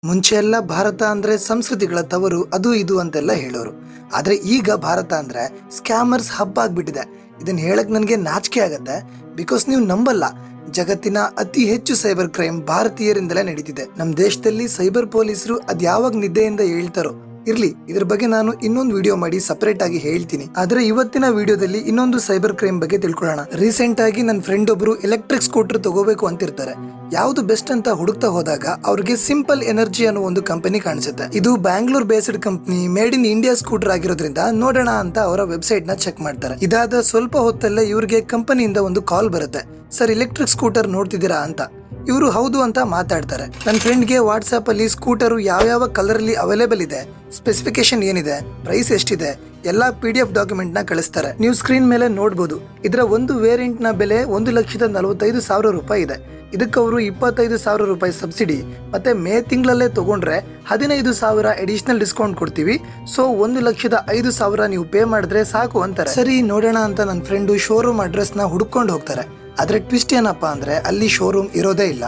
ಮುಂಚೆ ಎಲ್ಲ ಭಾರತ ಅಂದ್ರೆ ಸಂಸ್ಕೃತಿಗಳ ತವರು ಅದು ಇದು ಅಂತೆಲ್ಲ ಹೇಳೋರು. ಆದ್ರೆ ಈಗ ಭಾರತ ಅಂದ್ರೆ ಸ್ಕ್ಯಾಮರ್ಸ್ ಹಬ್ ಆಗ್ಬಿಟ್ಟಿದೆ. ಇದನ್ನ ಹೇಳಕ್ ನನಗೆ ನಾಚಿಕೆ ಆಗತ್ತೆ. ಬಿಕಾಸ್ ನೀವು ನಂಬಲ್ಲ, ಜಗತ್ತಿನ ಅತಿ ಹೆಚ್ಚು ಸೈಬರ್ ಕ್ರೈಮ್ ಭಾರತೀಯರಿಂದಲೇ ನಡೀತಿದೆ. ನಮ್ ದೇಶದಲ್ಲಿ ಸೈಬರ್ ಪೊಲೀಸರು ಅದ್ಯಾವಾಗ ನಿದ್ದೆಯಿಂದ ಹೇಳ್ತಾರೋ ಇರ್ಲಿ, ಇದ್ರ ಬಗ್ಗೆ ನಾನು ಇನ್ನೊಂದು ವಿಡಿಯೋ ಮಾಡಿ ಸಪರೇಟ್ ಆಗಿ ಹೇಳ್ತೀನಿ. ಆದ್ರೆ ಇವತ್ತಿನ ವಿಡಿಯೋದಲ್ಲಿ ಇನ್ನೊಂದು ಸೈಬರ್ ಕ್ರೈಮ್ ಬಗ್ಗೆ ತಿಳ್ಕೊಳ್ಳೋಣ. ರೀಸೆಂಟ್ ಆಗಿ ನನ್ನ ಫ್ರೆಂಡ್ ಒಬ್ರು ಎಲೆಕ್ಟ್ರಿಕ್ ಸ್ಕೂಟರ್ ತಗೋಬೇಕು ಅಂತಿರ್ತಾರೆ. ಯಾವ್ದು ಬೆಸ್ಟ್ ಅಂತ ಹುಡುಕ್ತಾ ಹೋದಾಗ ಅವ್ರಿಗೆ ಸಿಂಪಲ್ ಎನರ್ಜಿ ಅನ್ನೋ ಒಂದು ಕಂಪನಿ ಕಾಣಿಸುತ್ತೆ. ಇದು Bangalore based company, made in India scooter ಆಗಿರೋದ್ರಿಂದ ನೋಡೋಣ ಅಂತ ಅವರ ವೆಬ್ಸೈಟ್ ನ ಚೆಕ್ ಮಾಡ್ತಾರೆ. ಇದಾದ ಸ್ವಲ್ಪ ಹೊತ್ತಲ್ಲೇ ಇವ್ರಿಗೆ ಕಂಪನಿಯಿಂದ ಒಂದು ಕಾಲ್ ಬರುತ್ತೆ. ಸರ್, ಎಲೆಕ್ಟ್ರಿಕ್ ಸ್ಕೂಟರ್ ನೋಡ್ತಿದ್ದೀರಾ ಅಂತ. ಇವರು ಹೌದು ಅಂತ ಮಾತಾಡ್ತಾರೆ. ನನ್ನ ಫ್ರೆಂಡ್ಗೆ ವಾಟ್ಸ್ಆಪ್ ಅಲ್ಲಿ ಸ್ಕೂಟರು ಯಾವ ಕಲರ್ ಅಲ್ಲಿ ಅವೈಲೇಬಲ್ ಇದೆ, ಸ್ಪೆಸಿಫಿಕೇಶನ್ ಏನಿದೆ, ಪ್ರೈಸ್ ಎಷ್ಟಿದೆ ಎಲ್ಲಾ PDF ಡಾಕ್ಯುಮೆಂಟ್ ನ ಕಳಿಸ್ತಾರೆ. ನೀವು ಸ್ಕ್ರೀನ್ ಮೇಲೆ ನೋಡಬಹುದು. ಇದರ ಒಂದು ವೇರಿಯಂಟ್ ನ ಬೆಲೆ 1,45,000 ರೂಪಾಯಿ ಇದೆ. ಇದಕ್ಕೆ ಅವರು 25,000 ರೂಪಾಯಿ ಸಬ್ಸಿಡಿ ಮತ್ತೆ ಮೇ ತಿಂಗಳಲ್ಲೇ ತಗೊಂಡ್ರೆ 15,000 ಅಡಿಷನಲ್ ಡಿಸ್ಕೌಂಟ್ ಕೊಡ್ತೀವಿ. ಸೊ 1,05,000 ನೀವು ಪೇ ಮಾಡಿದ್ರೆ ಸಾಕು ಅಂತಾರೆ. ಸರಿ ನೋಡೋಣ ಅಂತ ನನ್ನ ಫ್ರೆಂಡು ಶೋರೂಮ್ ಅಡ್ರೆಸ್ ನ ಹುಡ್ಕೊಂಡು ಹೋಗ್ತಾರೆ. ಆದ್ರೆ ಟ್ವಿಸ್ಟ್ ಏನಪ್ಪಾ ಅಂದ್ರೆ ಅಲ್ಲಿ ಶೋರೂಮ್ ಇರೋದೇ ಇಲ್ಲ.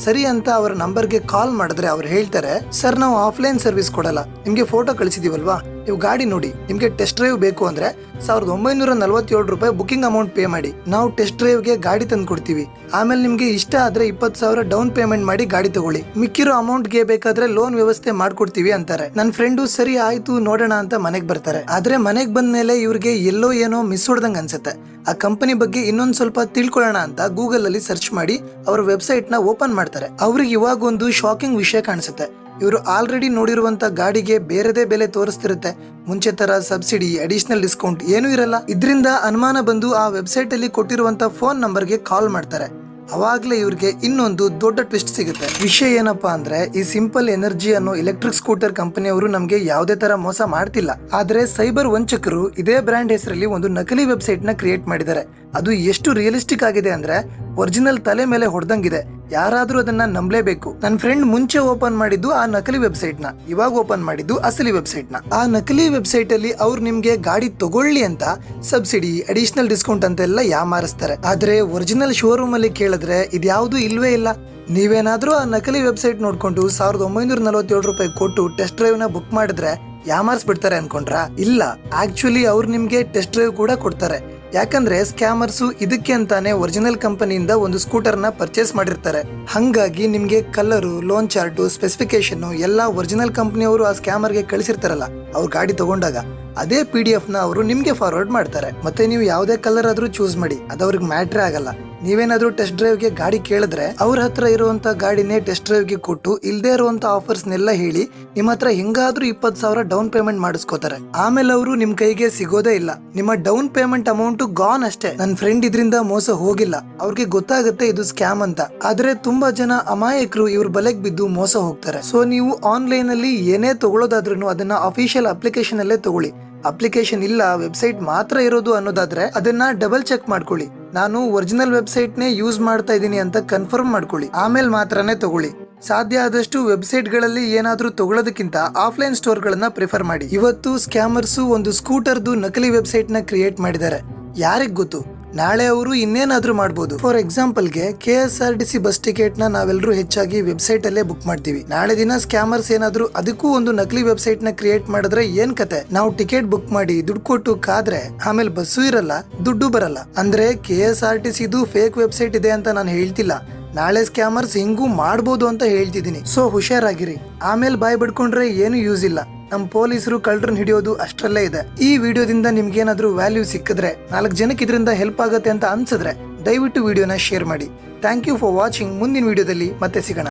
ಸರಿ ಅಂತ ಅವರ ನಂಬರ್ಗೆ ಕಾಲ್ ಮಾಡಿದ್ರೆ ಅವ್ರು ಹೇಳ್ತಾರೆ, ಸರ್ ನಾವು ಆಫ್ಲೈನ್ ಸರ್ವಿಸ್ ಕೊಡಲ್ಲ, ನಿಮ್ಗೆ ಫೋಟೋ ಕಳಿಸಿದೀವಲ್ವಾ, ನೀವು ಗಾಡಿ ನೋಡಿ, ನಿಮ್ಗೆ ಟೆಸ್ಟ್ ಡ್ರೈವ್ ಬೇಕು ಅಂದ್ರೆ 1,947 ರೂಪಾಯಿ ಬುಕಿಂಗ್ ಅಮೌಂಟ್ ಪೇ ಮಾಡಿ, ನಾವು ಟೆಸ್ಟ್ ಡ್ರೈವ್ಗೆ ಗಾಡಿ ತಂದು ಕೊಡ್ತೀವಿ. ಆಮೇಲೆ ನಿಮ್ಗೆ ಇಷ್ಟ ಆದ್ರೆ 20,000 ಡೌನ್ ಪೇಮೆಂಟ್ ಮಾಡಿ ಗಾಡಿ ತಗೊಳ್ಳಿ, ಮಿಕ್ಕಿರೋ ಅಮೌಂಟ್ಗೆ ಬೇಕಾದ್ರೆ ಲೋನ್ ವ್ಯವಸ್ಥೆ ಮಾಡ್ಕೊಡ್ತೀವಿ ಅಂತಾರೆ. ನನ್ನ ಫ್ರೆಂಡು ಸರಿ ಆಯ್ತು ನೋಡೋಣ ಅಂತ ಮನೆಗ್ ಬರ್ತಾರೆ. ಆದ್ರೆ ಮನೆಗ್ ಬಂದ್ಮೇಲೆ ಇವ್ರಿಗೆ ಎಲ್ಲೋ ಏನೋ ಮಿಸ್ ಹೊಡ್ದಂಗ್ ಅನ್ಸುತ್ತೆ. ಆ ಕಂಪನಿ ಬಗ್ಗೆ ಇನ್ನೊಂದ್ ಸ್ವಲ್ಪ ತಿಳ್ಕೊಳ್ಳೋಣ ಅಂತ ಗೂಗಲ್ ಅಲ್ಲಿ ಸರ್ಚ್ ಮಾಡಿ ಅವರ ವೆಬ್ಸೈಟ್ ನ ಓಪನ್ ಮಾಡ್ತಾರೆ. ಅವ್ರಿಗೆ ಇವಾಗ ಒಂದು ಶಾಕಿಂಗ್ ವಿಷಯ ಕಾಣಿಸುತ್ತೆ. ಇವರು ಆಲ್ರೆಡಿ ನೋಡಿರುವಂತ ಗಾಡಿಗೆ ಬೇರೆದೇ ಬೆಲೆ ತೋರಿಸ್ತಿರುತ್ತೆ. ಮುಂಚೆ ತರ ಸಬ್ಸಿಡಿ, ಅಡಿಷನಲ್ ಡಿಸ್ಕೌಂಟ್ ಏನೂ ಇರಲ್ಲ. ಇದರಿಂದ ಅನುಮಾನ ಬಂದು ಆ ವೆಬ್ಸೈಟ್ ಅಲ್ಲಿ ಕೊಟ್ಟಿರುವಂತ ಫೋನ್ ನಂಬರ್ಗೆ ಕಾಲ್ ಮಾಡ್ತಾರೆ. ಅವಾಗ್ಲೇ ಇವ್ರಿಗೆ ಇನ್ನೊಂದು ದೊಡ್ಡ ಟ್ವಿಸ್ಟ್ ಸಿಗುತ್ತೆ. ವಿಷಯ ಏನಪ್ಪಾ ಅಂದ್ರೆ ಈ ಸಿಂಪಲ್ ಎನರ್ಜಿ ಅನ್ನೋ ಎಲೆಕ್ಟ್ರಿಕ್ ಸ್ಕೂಟರ್ ಕಂಪನಿಯವರು ನಮ್ಗೆ ಯಾವುದೇ ತರ ಮೋಸ ಮಾಡ್ತಿಲ್ಲ. ಆದ್ರೆ ಸೈಬರ್ ವಂಚಕರು ಇದೇ ಬ್ರ್ಯಾಂಡ್ ಹೆಸರಲ್ಲಿ ಒಂದು ನಕಲಿ ವೆಬ್ಸೈಟ್ ನ ಕ್ರಿಯೇಟ್ ಮಾಡಿದ್ದಾರೆ. ಅದು ಎಷ್ಟು ರಿಯಲಿಸ್ಟಿಕ್ ಆಗಿದೆ ಅಂದ್ರೆ ಒರಿಜಿನಲ್ ತಲೆ ಮೇಲೆ ಹೊಡೆದಂಗಿದೆ. ಯಾರಾದ್ರೂ ಅದನ್ನ ನಂಬಲೇಬೇಕು. ನನ್ನ ಫ್ರೆಂಡ್ ಮುಂಚೆ ಓಪನ್ ಮಾಡಿದ್ದು ಆ ನಕಲಿ ವೆಬ್ಸೈಟ್ ನ, ಇವಾಗ ಓಪನ್ ಮಾಡಿದ್ದು ಅಸಲಿ ವೆಬ್ಸೈಟ್ ನ. ಆ ನಕಲಿ ವೆಬ್ಸೈಟ್ ಅಲ್ಲಿ ಅವ್ರು ನಿಮ್ಗೆ ಗಾಡಿ ತಗೊಳ್ಳಿ ಅಂತ ಸಬ್ಸಿಡಿ, ಅಡಿಷನಲ್ ಡಿಸ್ಕೌಂಟ್ ಅಂತೆಲ್ಲ ಯಾಮಾರಿಸ್ತಾರೆ. ಆದ್ರೆ ಒರಿಜಿನಲ್ ಶೋರೂಮ್ ಅಲ್ಲಿ ಕೇಳಿದ್ರೆ ಇದ್ಯಾವುದು ಇಲ್ವೇ ಇಲ್ಲ. ನೀವೇನಾದ್ರೂ ಆ ನಕಲಿ ವೆಬ್ಸೈಟ್ ನೋಡ್ಕೊಂಡು 1,947 ರೂಪಾಯಿ ಕೊಟ್ಟು ಟೆಸ್ಟ್ ಡ್ರೈವ್ ನ ಬುಕ್ ಮಾಡಿದ್ರೆ ಯಾಮಾರಿಸ್ಬಿಡ್ತಾರೆ ಅನ್ಕೊಂಡ್ರಾ? ಇಲ್ಲ, ಆಕ್ಚುಲಿ ಅವ್ರು ನಿಮ್ಗೆ ಟೆಸ್ಟ್ ಡ್ರೈವ್ ಕೂಡ ಕೊಡ್ತಾರೆ. ಯಾಕಂದ್ರೆ ಸ್ಕ್ಯಾಮರ್ಸು ಇದಕ್ಕೆ ಅಂತಾನೆ ಒರಿಜಿನಲ್ ಕಂಪನಿಯಿಂದ ಒಂದು ಸ್ಕೂಟರ್ ನ ಪರ್ಚೇಸ್ ಮಾಡಿರ್ತಾರೆ. ಹಂಗಾಗಿ ನಿಮ್ಗೆ ಕಲರು, ಲೋನ್ ಚಾರ್ಟು, ಸ್ಪೆಸಿಫಿಕೇಶನ್ ಎಲ್ಲ ಒರಿಜಿನಲ್ ಕಂಪನಿಯವರು ಆ ಸ್ಕ್ಯಾಮರ್ಗೆ ಕಳಿಸಿರ್ತಾರಲ್ಲ ಅವ್ರ ಗಾಡಿ ತಗೊಂಡಾಗ ಅದೇ PDF ನ ಅವರು ನಿಮ್ಗೆ ಫಾರ್ವರ್ಡ್ ಮಾಡ್ತಾರೆ. ಮತ್ತೆ ನೀವು ಯಾವುದೇ ಕಲರ್ ಆದ್ರೂ ಚೂಸ್ ಮಾಡಿ, ಅದು ಅವ್ರಿಗೆ ಮ್ಯಾಟ್ರೇ ಆಗಲ್ಲ. ನೀವೇನಾದ್ರೂ ಟೆಸ್ಟ್ ಡ್ರೈವ್ಗೆ ಗಾಡಿ ಕೇಳಿದ್ರೆ ಅವ್ರ ಹತ್ರ ಇರುವಂತ ಗಾಡಿನೇ ಟೆಸ್ಟ್ ಡ್ರೈವ್ಗೆ ಕೊಟ್ಟು ಇಲ್ದೇ ಇರುವಂತ ಆಫರ್ಸ್ನೆಲ್ಲ ಹೇಳಿ ನಿಮ್ಮ ಹತ್ರ ಹೆಂಗಾದ್ರೂ 20,000 ಡೌನ್ ಪೇಮೆಂಟ್ ಮಾಡಿಸ್ಕೋತಾರೆ. ಆಮೇಲೆ ಅವರು ನಿಮ್ ಕೈಗೆ ಸಿಗೋದೇ ಇಲ್ಲ. ನಿಮ್ಮ ಡೌನ್ ಪೇಮೆಂಟ್ ಅಮೌಂಟ್ ಗಾನ್ ಅಷ್ಟೇ. ನನ್ನ ಫ್ರೆಂಡ್ ಇದರಿಂದ ಮೋಸ ಹೋಗಿಲ್ಲ. ಅವ್ರಿಗೆ ಗೊತ್ತಾಗುತ್ತೆ ಇದು ಸ್ಕ್ಯಾಮ್ ಅಂತ. ಆದ್ರೆ ತುಂಬಾ ಜನ ಅಮಾಯಕರು ಇವ್ರ ಬಲೆಗ್ ಬಿದ್ದು ಮೋಸ ಹೋಗ್ತಾರೆ. ಸೊ ನೀವು ಆನ್ಲೈನ್ ಅಲ್ಲಿ ಏನೇ ತಗೊಳ್ಳೋದಾದ್ರೂ ಅದನ್ನ ಅಫಿಷಿಯಲ್ ಅಪ್ಲಿಕೇಶನ್ ಅಲ್ಲೇ ತಗೊಳ್ಳಿ. ಅಪ್ಲಿಕೇಶನ್ ಇಲ್ಲ, ವೆಬ್ಸೈಟ್ ಮಾತ್ರ ಇರೋದು ಅನ್ನೋದಾದ್ರೆ ಅದನ್ನ ಡಬಲ್ ಚೆಕ್ ಮಾಡ್ಕೊಳ್ಳಿ. ನಾನು ಒರಿಜಿನಲ್ ವೆಬ್ಸೈಟ್ ನೇ ಯೂಸ್ ಮಾಡ್ತಾ ಇದ್ದೀನಿ ಅಂತ ಕನ್ಫರ್ಮ್ ಮಾಡ್ಕೊಳ್ಳಿ. ಆಮೇಲೆ ಮಾತ್ರನೇ ತಗೊಳ್ಳಿ. ಸಾಧ್ಯ ಆದಷ್ಟು ವೆಬ್ಸೈಟ್ ಗಳಲ್ಲಿ ಏನಾದ್ರೂ ತಗೊಳ್ಳೋದಕ್ಕಿಂತ ಆಫ್ಲೈನ್ ಸ್ಟೋರ್ ಗಳನ್ನ ಪ್ರಿಫರ್ ಮಾಡಿ. ಇವತ್ತು ಸ್ಕ್ಯಾಮರ್ಸು ಒಂದು ಸ್ಕೂಟರ್ದು ನಕಲಿ ವೆಬ್ಸೈಟ್ ನ ಕ್ರಿಯೇಟ್ ಮಾಡಿದ್ದಾರೆ. ಯಾರಿಗ್ ಗೊತ್ತು, ನಾಳೆ ಅವರು ಇನ್ನೇನಾದ್ರೂ ಮಾಡಬಹುದು. ಫಾರ್ ಎಕ್ಸಾಂಪಲ್ಗೆ KSRTC ಬಸ್ ಟಿಕೆಟ್ ನ ನಾವೆಲ್ಲರೂ ಹೆಚ್ಚಾಗಿ ವೆಬ್ಸೈಟ್ ಅಲ್ಲೇ ಬುಕ್ ಮಾಡ್ತೀವಿ. ನಾಳೆ ದಿನ ಸ್ಕ್ಯಾಮರ್ಸ್ ಏನಾದ್ರೂ ಅದಕ್ಕೂ ಒಂದು ನಕಲಿ ವೆಬ್ಸೈಟ್ ನ ಕ್ರಿಯೇಟ್ ಮಾಡಿದ್ರೆ ಏನ್ ಕತೆ? ನಾವು ಟಿಕೆಟ್ ಬುಕ್ ಮಾಡಿ ದುಡ್ಡು ಕೊಟ್ಟು ಕಾದ್ರೆ ಆಮೇಲೆ ಬಸ್ಸು ಇರಲ್ಲ, ದುಡ್ಡು ಬರಲ್ಲ. ಅಂದ್ರೆ KSRTC ಫೇಕ್ ವೆಬ್ಸೈಟ್ ಇದೆ ಅಂತ ನಾನು ಹೇಳ್ತಿಲ್ಲ. ನಾಳೆ ಸ್ಕ್ಯಾಮರ್ಸ್ ಹಿಂಗೂ ಮಾಡ್ಬೋದು ಅಂತ ಹೇಳ್ತಿದ್ದೀನಿ. ಸೊ ಹುಷಾರಾಗಿರಿ. ಆಮೇಲೆ ಬಾಯ್ ಬಿಡ್ಕೊಂಡ್ರೆ ಏನು ಯೂಸ್ ಇಲ್ಲ. ನಮ್ಮ ಪೊಲೀಸರು ಕಳ್ಳರನ್ನ ಹಿಡಿಯೋದು ಅಷ್ಟರಲ್ಲೇ ಇದೆ. ಈ ವಿಡಿಯೋದಿಂದ ನಿಮ್ಗೇನಾದ್ರೂ ವ್ಯಾಲ್ಯೂ ಸಿಕ್ಕಿದ್ರೆ, 4 ಜನಕ್ಕೆ ಇದರಿಂದ ಹೆಲ್ಪ್ ಆಗುತ್ತೆ ಅಂತ ಅನ್ಸಿದ್ರೆ ದಯವಿಟ್ಟು ವಿಡಿಯೋನ ಶೇರ್ ಮಾಡಿ. Thank you for watching. ಮುಂದಿನ ವಿಡಿಯೋದಲ್ಲಿ ಮತ್ತೆ ಸಿಗೋಣ.